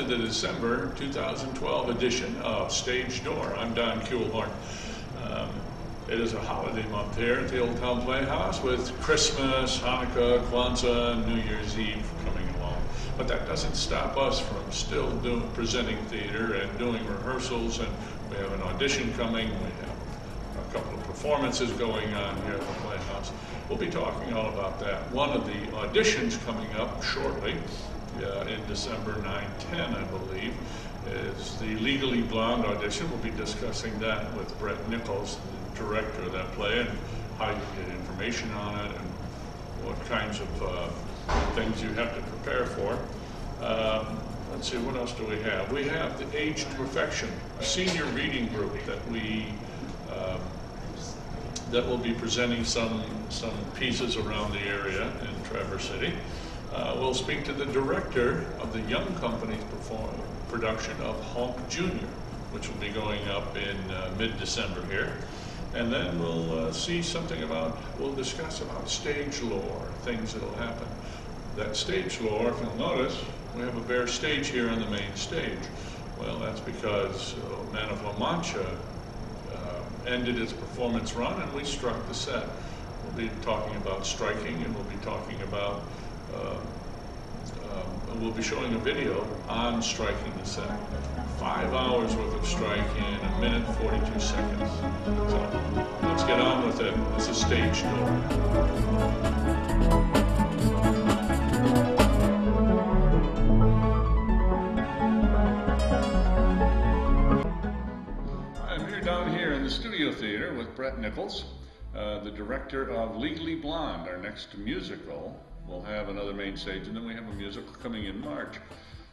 to the December 2012 edition of StageDoor. I'm Don Kuehlhorn. It is a holiday month here at the Old Town Playhouse with Christmas, Hanukkah, Kwanzaa, New Year's Eve coming along. But that doesn't stop us from still presenting theater and doing rehearsals, and we have an audition coming. We have a couple of performances going on here at the Playhouse. We'll be talking all about that. One of the auditions coming up shortly in December 9-10, I believe, is the Legally Blonde audition. We'll be discussing that with Brett Nichols, the director of that play, and how you get information on it and what kinds of things you have to prepare for. Let's see, what else do we have? We have the Age to Perfection, a senior reading group that will be presenting some pieces around the area in Traverse City. We'll speak to the director of the Young Company's production of Honk Jr., which will be going up in mid-December here. And then we'll we'll discuss about stage lore, things that'll happen. That stage lore, if you'll notice, we have a bare stage here on the main stage. Well, that's because Man of La Mancha ended its performance run and we struck the set. We'll be talking about striking, and we'll be talking about we'll be showing a video on striking the set. 5 hours worth of strike in 1 minute 42 seconds. So let's get on with it. This is StageDoor. I'm here down here in the Studio Theater with Brett Nichols, the director of Legally Blonde, our next musical. We'll have another main stage, and then we have a musical coming in March.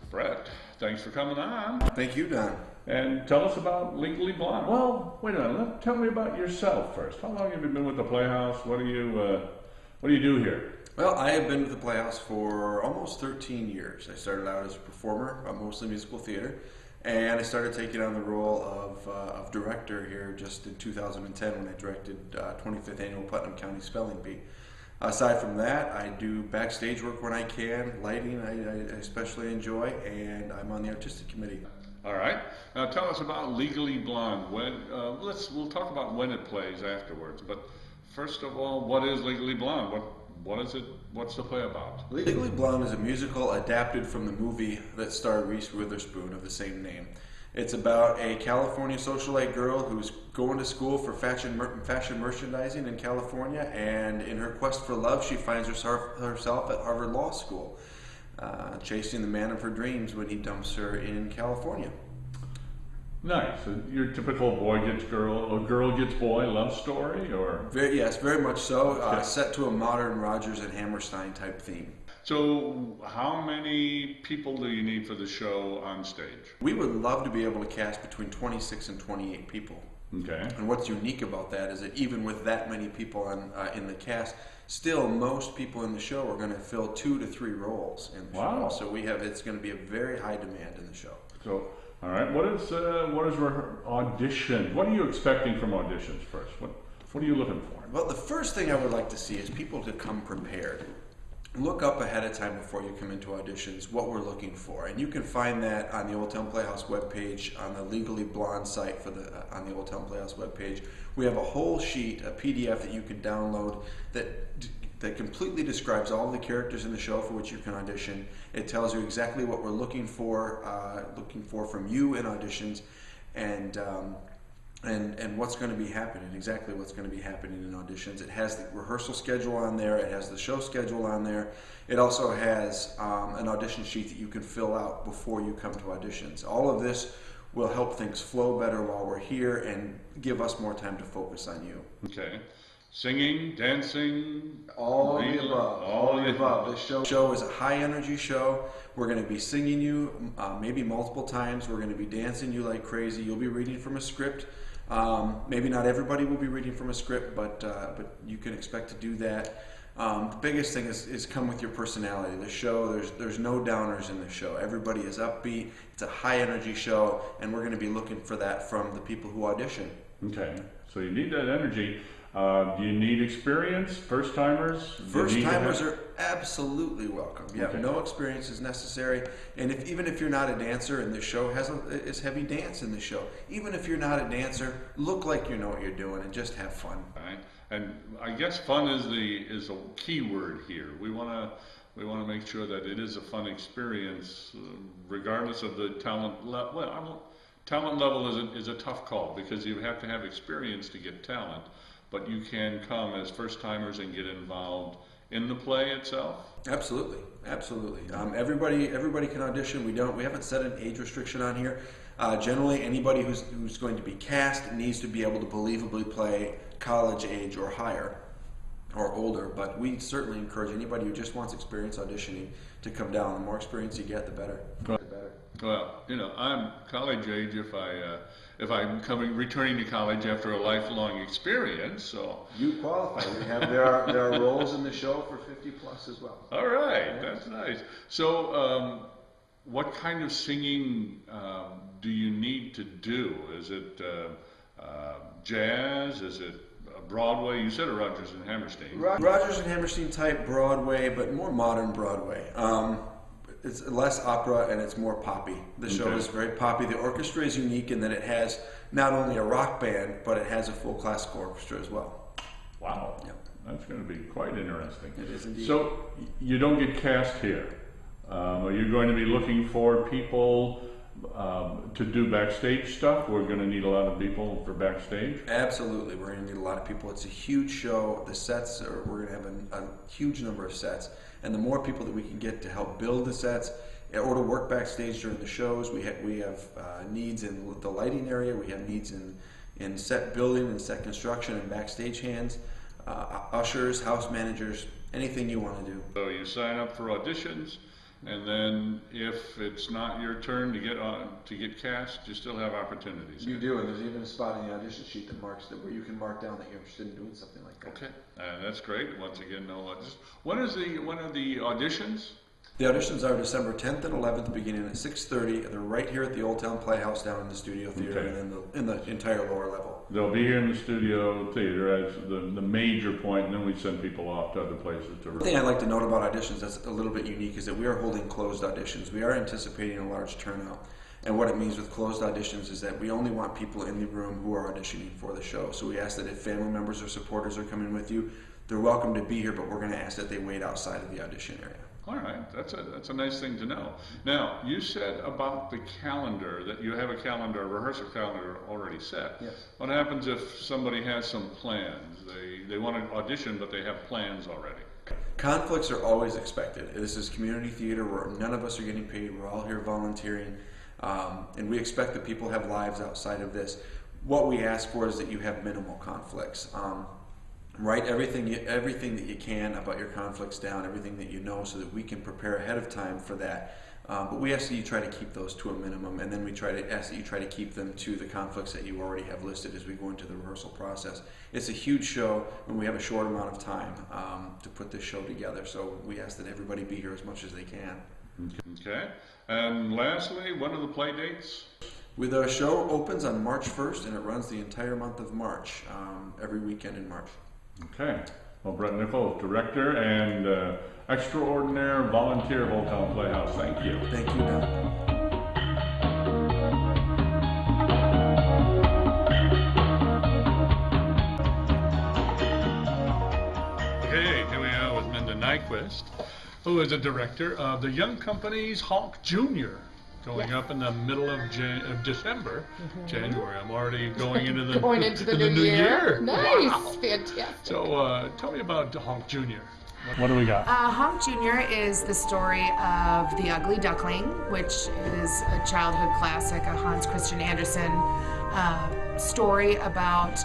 Brett, thanks for coming on. Thank you, Don. And tell us about Legally Blonde. Well, wait a minute. Tell me about yourself first. How long have you been with the Playhouse? What do you do here? Well, I have been with the Playhouse for almost 13 years. I started out as a performer, mostly musical theater, and I started taking on the role of director here just in 2010 when I directed 25th Annual Putnam County Spelling Bee. Aside from that, I do backstage work when I can. Lighting I especially enjoy, and I'm on the artistic committee. All right. Now tell us about Legally Blonde. We'll talk about when it plays afterwards. But first of all, what is Legally Blonde? What is it? What's the play about? Legally Blonde is a musical adapted from the movie that starred Reese Witherspoon of the same name. It's about a California socialite girl who's going to school for fashion merchandising in California, and in her quest for love, she finds herself at Harvard Law School, chasing the man of her dreams when he dumps her in California. Nice. Your typical boy gets girl, or girl gets boy love story, or? Yes, very much so. Okay. Set to a modern Rodgers and Hammerstein type theme. So how many people do you need for the show on stage? We would love to be able to cast between 26 and 28 people. Okay. And what's unique about that is that even with that many people in the cast, still most people in the show are going to fill 2 to 3 roles in the show. So it's going to be a very high demand in the show. So, all right, what is audition? What are you expecting from auditions first? What are you looking for? Well, the first thing I would like to see is people to come prepared. Look up ahead of time before you come into auditions what we're looking for, and you can find that on the Old Town Playhouse webpage, on the Legally Blonde site on the Old Town Playhouse webpage. We have a whole sheet, a PDF that you can download that completely describes all the characters in the show for which you can audition. It tells you exactly what we're looking for from you in auditions, and what's going to be happening, exactly what's going to be happening in auditions. It has the rehearsal schedule on there, it has the show schedule on there. It also has an audition sheet that you can fill out before you come to auditions. All of this will help things flow better while we're here and give us more time to focus on you. Okay. Singing, dancing, all of the above. All of the above. This show is a high energy show. We're going to be singing you maybe multiple times. We're going to be dancing you like crazy. You'll be reading from a script. Maybe not everybody will be reading from a script, but you can expect to do that. The biggest thing is come with your personality. The show, there's no downers in the show. Everybody is upbeat. It's a high energy show, and we're going to be looking for that from the people who audition. Okay, so you need that energy. Do you need experience? First timers? First timers are absolutely welcome. You have no experience is necessary, and even if you're not a dancer and the show is heavy dance in the show, even if you're not a dancer, look like you know what you're doing and just have fun. Right. And I guess fun is a key word here. We want to make sure that it is a fun experience, regardless of the talent level. Well, talent level is a tough call because you have to have experience to get talent, but you can come as first timers and get involved in the play itself. Absolutely, absolutely. Everybody can audition. We haven't set an age restriction on here. Generally, anybody who's going to be cast needs to be able to believably play college age or higher or older, but we certainly encourage anybody who just wants experience auditioning to come down. The more experience you get, the better. Well, I'm college age if I'm returning to college after a lifelong experience. So you qualify. There are roles in the show for 50 plus as well. All right, that's nice. So, what kind of singing do you need to do? Is it jazz? Is it Broadway? You said a Rodgers and Hammerstein. Rodgers and Hammerstein type Broadway, but more modern Broadway. It's less opera and it's more poppy. The show is very poppy. The orchestra is unique in that it has not only a rock band, but it has a full classical orchestra as well. Wow. Yep. That's going to be quite interesting. It is indeed. So you don't get cast here. Are you going to be looking for people to do backstage stuff? We're going to need a lot of people for backstage. Absolutely, we're going to need a lot of people. It's a huge show. The sets we're going to have a huge number of sets, and the more people that we can get to help build the sets or to work backstage during the shows, we have needs in the lighting area. We have needs in set building and set construction and backstage hands, ushers, house managers, anything you want to do. So you sign up for auditions. And then, if it's not your turn to get cast, you still have opportunities. You do, and there's even a spot in the audition sheet that marks where you can mark down that you're interested in doing something like that. Okay, that's great. Once again, no auditions. When are the auditions? The auditions are December 10th and 11th, beginning at 6:30. They're right here at the Old Town Playhouse down in the studio theater and in the entire lower level. They'll be here in the studio theater as the major point, and then we send people off to other places to. The thing I'd like to note about auditions that's a little bit unique is that we are holding closed auditions. We are anticipating a large turnout. And what it means with closed auditions is that we only want people in the room who are auditioning for the show. So we ask that if family members or supporters are coming with you, they're welcome to be here, but we're going to ask that they wait outside of the audition area. All right, that's a nice thing to know. Now, you said about the calendar, that you have a rehearsal calendar already set. Yes. What happens if somebody has some plans? They want to audition, but they have plans already. Conflicts are always expected. This is community theater where none of us are getting paid. We're all here volunteering, and we expect that people have lives outside of this. What we ask for is that you have minimal conflicts. Write everything that you can about your conflicts down, everything that you know, so that we can prepare ahead of time for that. But we ask that you try to keep those to a minimum, and then we ask that you try to keep them to the conflicts that you already have listed as we go into the rehearsal process. It's a huge show, and we have a short amount of time to put this show together, so we ask that everybody be here as much as they can. Okay. And lastly, when are the play dates? The show opens on March 1st, and it runs the entire month of March, every weekend in March. Okay. Well, Brett Nichols, director and extraordinaire volunteer of Old Town Playhouse. Thank you. Thank you, Don. Hey, here we are with Minda Nyquist, who is a director of the Young Company's Honk Jr. Going up in the middle of December, January. I'm already going into the new year. Nice, wow. Fantastic. So tell me about Honk Jr. What do we got? Honk Jr. is the story of The Ugly Duckling, which is a childhood classic, a Hans Christian Andersen story about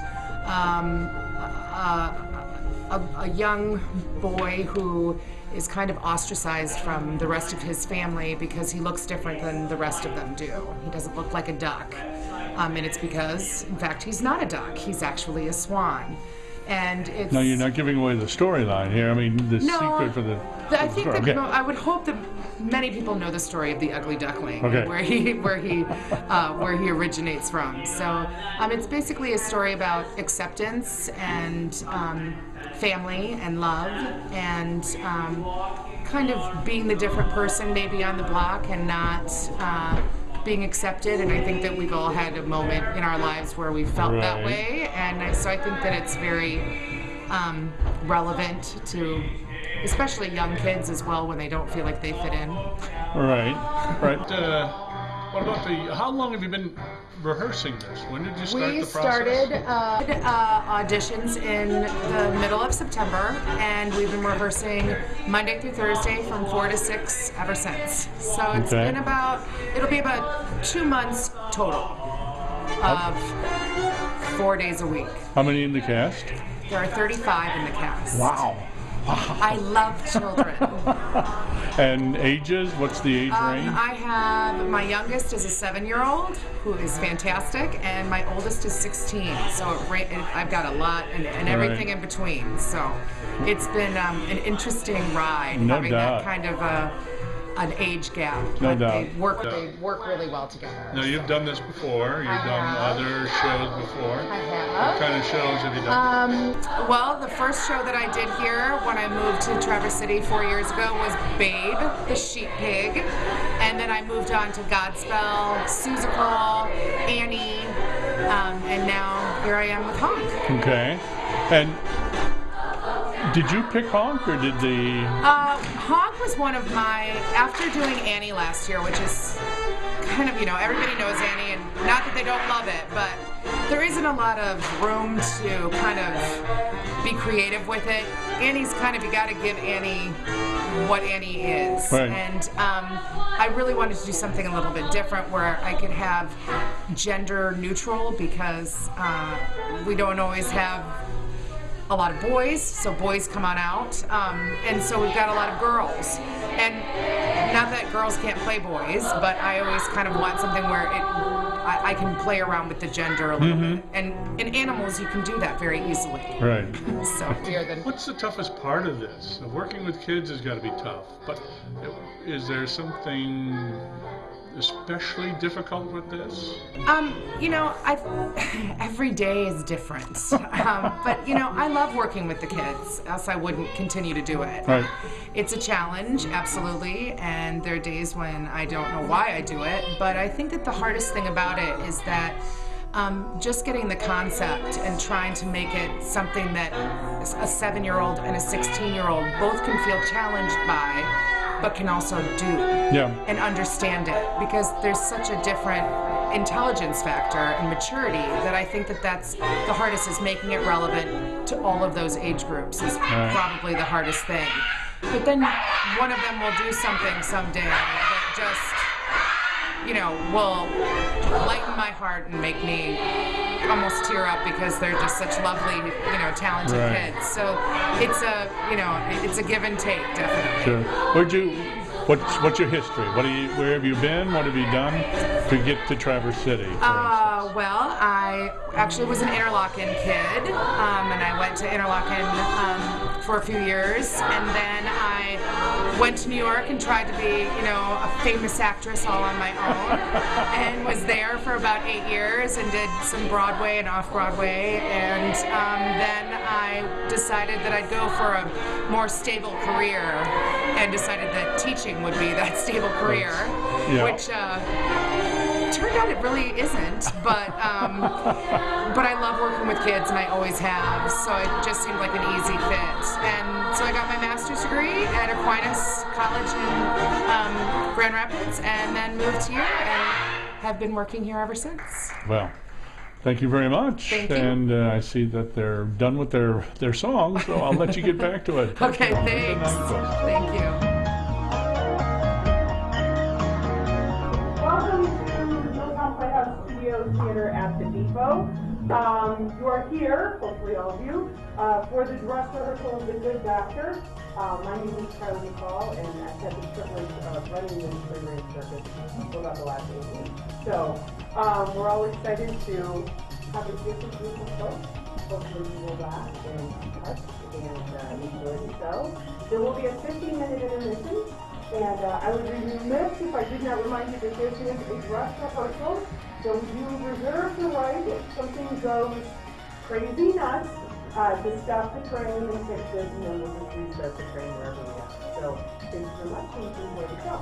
a young boy who is kind of ostracized from the rest of his family because he looks different than the rest of them do. He doesn't look like a duck. And it's because, in fact, he's not a duck. He's actually a swan. And it's No, you're not giving away the storyline here. I mean, the secret for the. I think that okay. I would hope that many people know the story of the Ugly Duckling, Okay. where he originates from. So it's basically a story about acceptance and family and love and kind of being the different person maybe on the block and not being accepted. And I think that we've all had a moment in our lives where we felt that Right. way. And so I think that it's very relevant to especially young kids as well when they don't feel like they fit in. Right. What about how long have you been rehearsing this? When did you start We the process? started auditions in the middle of September, and we've been rehearsing Monday through Thursday from 4 to 6 ever since. So it's Okay. been it'll be about 2 months total of 4 days a week. How many in the cast? There are 35 in the cast. Wow. I love children. And ages? What's the age range? I have, my youngest is a 7-year-old who is fantastic, and my oldest is 16. So I've got a lot and everything in between. So it's been an interesting ride No having doubt. that kind of an age gap. No But doubt. They work really well together. Now, you've done this before. You've I done have. other shows before. I What have. kind of shows have you done? Well, the first show that I did here when I moved to Traverse City 4 years ago was Babe, the Sheep Pig. And then I moved on to Godspell, Susical, Annie, and now here I am with Honk. Okay. And did you pick Honk, or did the... Honk was one of my, after doing Annie last year, which is kind of, everybody knows Annie, and not that they don't love it, but there isn't a lot of room to kind of be creative with it. Annie's kind of, you got to give Annie what Annie is. Right. And I really wanted to do something a little bit different where I could have gender neutral, because we don't always have a lot of boys, so boys come on out, and so we've got a lot of girls. And not that girls can't play boys, but I always kind of want something where I can play around with the gender a little bit. And in animals, you can do that very easily. Right. So What's the toughest part of this? Working with kids has got to be tough, but is there something especially difficult with this? Every day is different. But, I love working with the kids, else I wouldn't continue to do it. Right. It's a challenge, absolutely, and there are days when I don't know why I do it, but I think that the hardest thing about it is that just getting the concept and trying to make it something that a 7-year-old and a 16-year-old both can feel challenged by, but can also do and understand it, because there's such a different intelligence factor and maturity that I think that that's the hardest, is making it relevant to all of those age groups is probably the hardest thing. But then one of them will do something someday that just, will lighten my heart and make me almost tear up, because they're just such lovely, talented kids. So it's a give and take, definitely. Sure. What's your history? Where have you been? What have you done to get to Traverse City? Well, I actually was an Interlochen kid, and I went to Interlochen for a few years, and then I went to New York and tried to be, a famous actress all on my own, and was there for about 8 years and did some Broadway and off-Broadway, and then I decided that I'd go for a more stable career, and decided that teaching would be that stable career, which turned out it really isn't, but I love working with kids, and I always have, so it just seemed like an easy fit. And so I got my master's degree at Aquinas College in Grand Rapids, and then moved here and have been working here ever since. Well, thank you very much. Thank you. And I see that they're done with their song, so I'll let you get back to it. Okay, thanks. Thank you. Welcome to Milltown Playhouse Studios Theater at the Depot. You are here, hopefully all of you, for the dress rehearsal of The Good Doctor. My name is Carly McCall, and I've had the privilege of running this playwriting circus for about the last 8 weeks. So we're all excited to have a different group of folks hopefully you will laugh and touch and enjoy the show. There will be a 15-minute intermission, and I would be remiss if I did not remind you that this is a dress rehearsal, so you reserve the right, if something goes crazy nuts, to stop the train and fix it, and then we'll just restart the train wherever we are. So, thank you very much, and enjoy the show.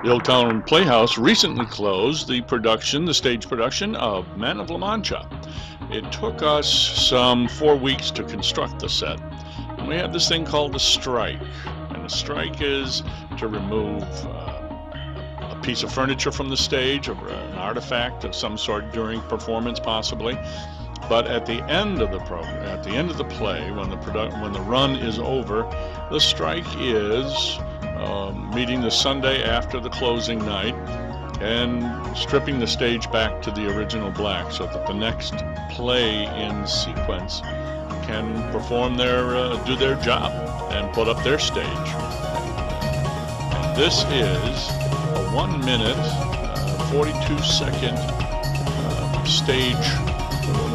The Old Town Playhouse recently closed the stage production of Men of La Mancha. It took us some 4 weeks to construct the set. And we had this thing called a strike. And a strike is to remove a piece of furniture from the stage, or an artifact of some sort during performance possibly. But at the end of the program, at the end of the play, when the run is over, the strike is meeting the Sunday after the closing night and stripping the stage back to the original black so that the next play in sequence can do their job and put up their stage. And this is a 1 minute, 42-second stage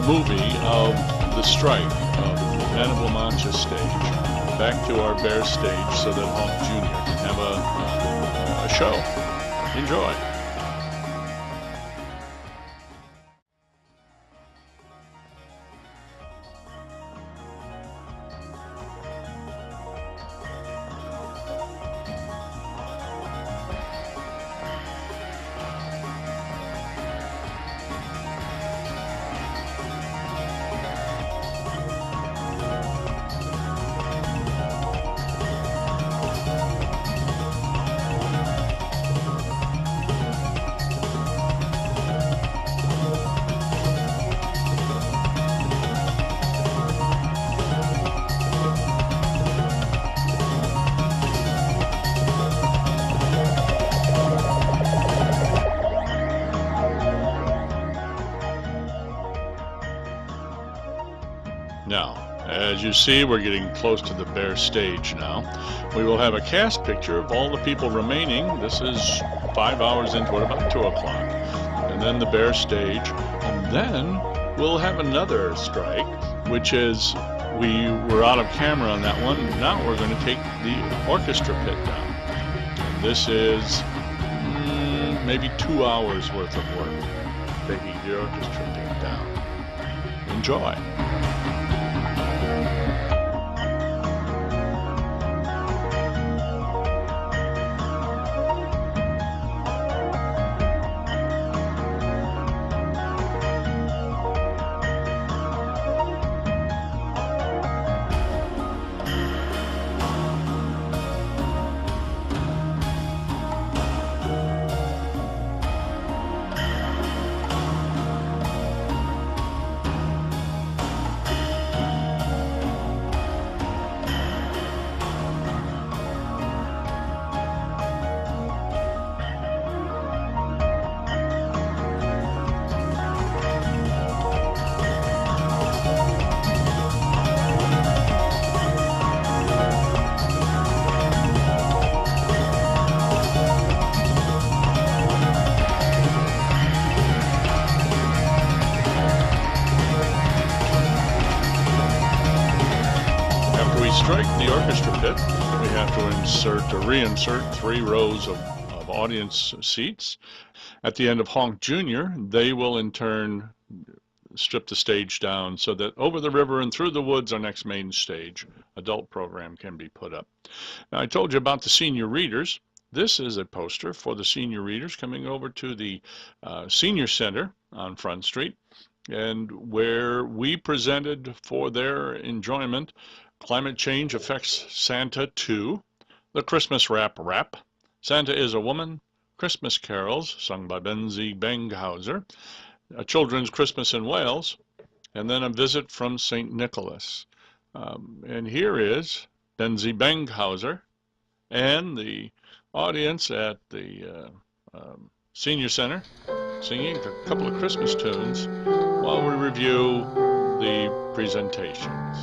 movie of the strike of Men of La Mancha stage back to our Bear stage so that Hawk Jr. can have a show. Enjoy. Now, as you see, we're getting close to the Bear stage now. We will have a cast picture of all the people remaining. This is 5 hours into it, about 2 o'clock. and then the bare stage, and then we'll have another strike, which is we were out of camera on that one. Now we're going to take the orchestra pit down. And this is maybe 2 hours worth of work, taking the orchestra pit down. Enjoy. Strike the orchestra pit, we have to reinsert 3 rows of audience seats. At the end of Honk Jr., they will in turn strip the stage down so that over the river and through the woods, our next main stage adult program can be put up. Now, I told you about the senior readers. This is a poster for the senior readers coming over to the Senior Center on Front Street, and where we presented for their enjoyment Climate Change Affects Santa 2, The Christmas Rap, Santa is a Woman, Christmas Carols, sung by Benzie Benghauser, A Children's Christmas in Wales, and then A Visit from St. Nicholas. And here is Benzie Benghauser and the audience at the Senior Center singing a couple of Christmas tunes while we review the presentations.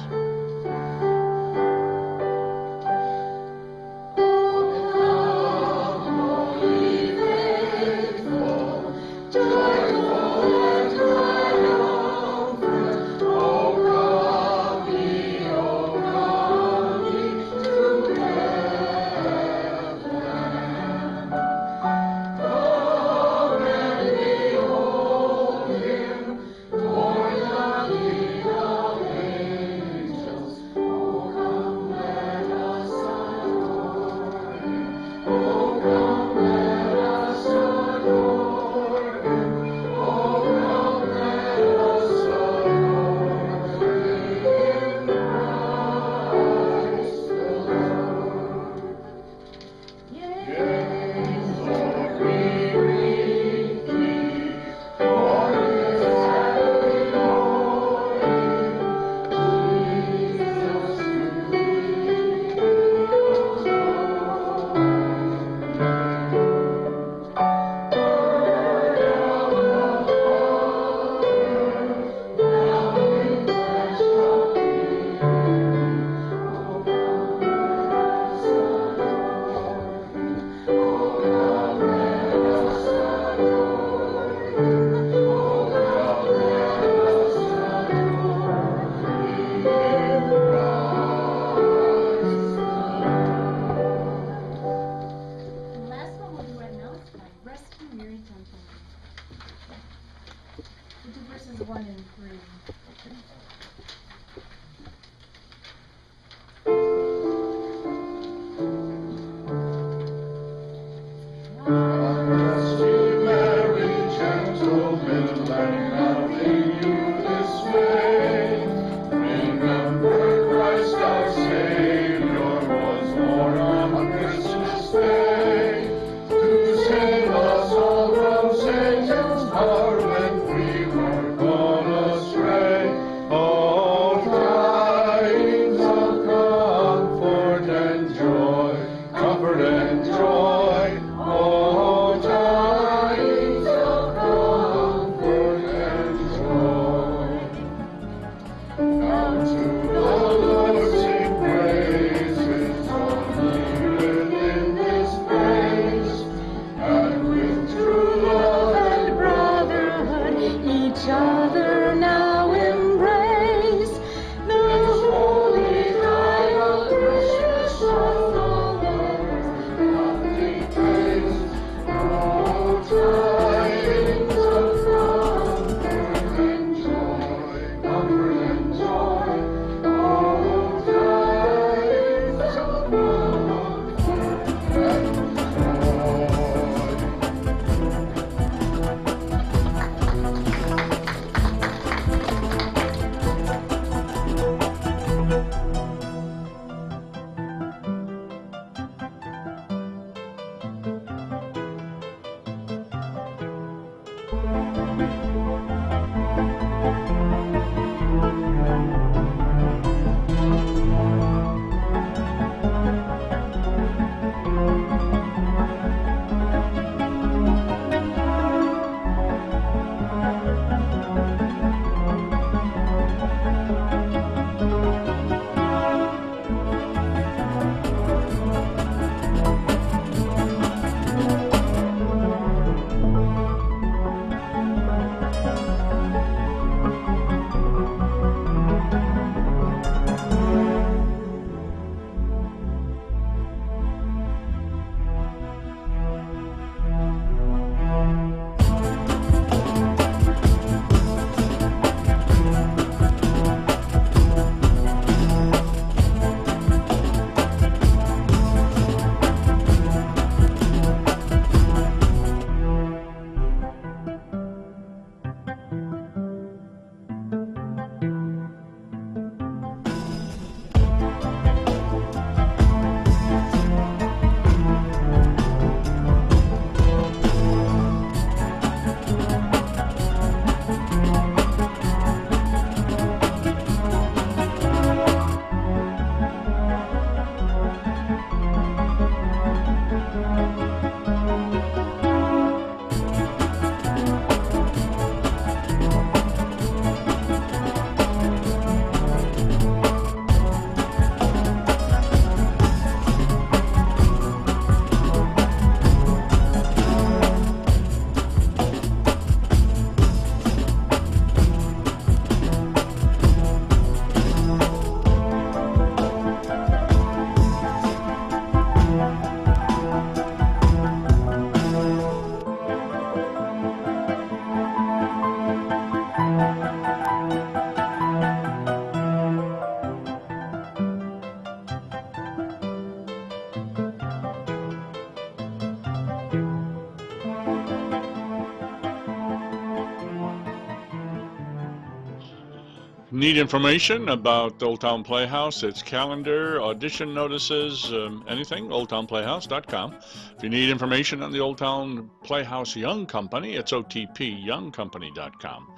Need information about the Old Town Playhouse, its calendar, audition notices, anything, oldtownplayhouse.com. If you need information on the Old Town Playhouse Young Company, it's otpyoungcompany.com.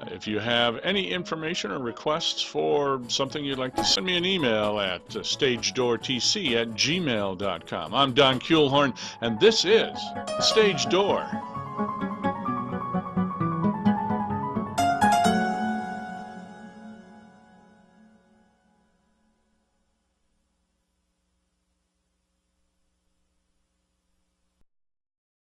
If you have any information or requests for something you'd like to send me an email at stagedoortc@gmail.com. I'm Don Kuehlhorn, and this is Stage Door.